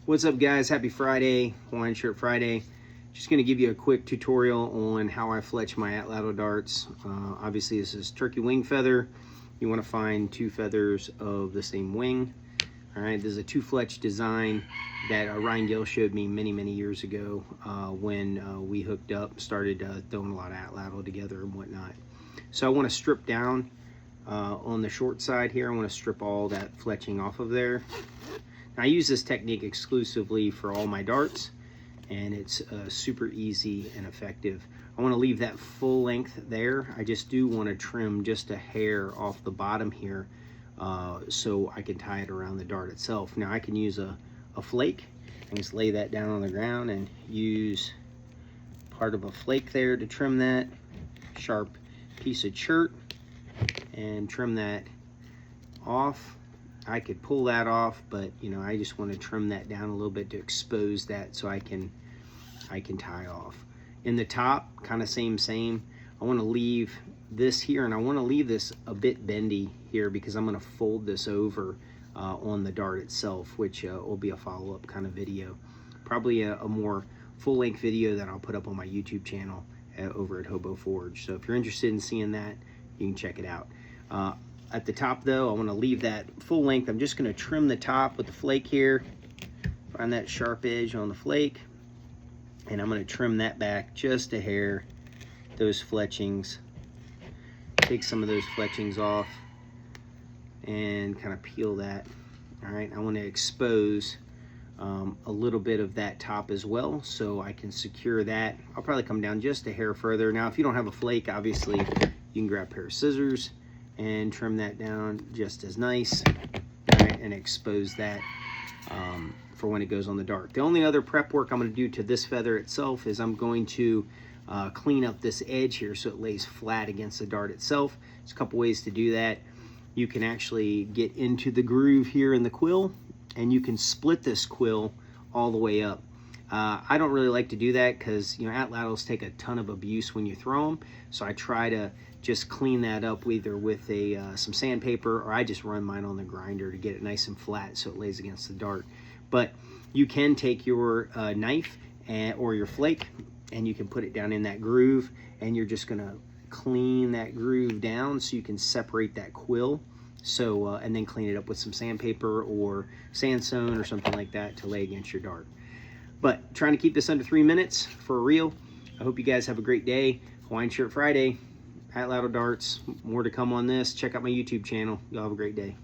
What's up, guys? Happy Friday, Hawaiian Shirt Friday. Just going to give you a quick tutorial on how I fletch my atlatl darts. Obviously this is turkey wing feather. You want to find 2 feathers of the same wing. All right, this is a 2-fletch design that Ryan Gill showed me many years ago when we hooked up, started throwing a lot of atlatl together and whatnot. So I want to strip down on the short side here. I want to strip all that fletching off of there. Now, I use this technique exclusively for all my darts, and it's super easy and effective. I want to leave that full length there. I just do want to trim just a hair off the bottom here so I can tie it around the dart itself. Now I can use a flake and just lay that down on the ground and use part of a flake there to trim that. Sharp piece of shirt and trim that off. I could pull that off, but you know, I just want to trim that down a little bit to expose that so I can tie off. In the top, kind of same. I want to leave this here, and I want to leave this a bit bendy here because I'm going to fold this over on the dart itself, which will be a follow-up kind of video. Probably a more full-length video that I'll put up on my YouTube channel over at Hobo Forge. So if you're interested in seeing that, you can check it out. At the top though, I want to leave that full length. I'm just going to trim the top with the flake here. Find that sharp edge on the flake. And I'm going to trim that back just a hair. Those fletchings. Take some of those fletchings off. And kind of peel that. Alright, I want to expose a little bit of that top as well, so I can secure that. I'll probably come down just a hair further. Now, if you don't have a flake, obviously, you can grab a pair of scissors and trim that down just as nice, right, and expose that for when it goes on the dart. The only other prep work I'm going to do to this feather itself is I'm going to clean up this edge here so it lays flat against the dart itself. There's a couple ways to do that. You can actually get into the groove here in the quill, and you can split this quill all the way up. I don't really like to do that because, you know, atlatls take a ton of abuse when you throw them, so I try to just clean that up either with some sandpaper, or I just run mine on the grinder to get it nice and flat so it lays against the dart. But you can take your knife or your flake and you can put it down in that groove, and you're just gonna clean that groove down so you can separate that quill. So and then clean it up with some sandpaper or sandstone or something like that to lay against your dart. But trying to keep this under 3 minutes for real. I hope you guys have a great day. Hawaiian Shirt Friday, atlatl darts, more to come on this. Check out my YouTube channel. Y'all have a great day.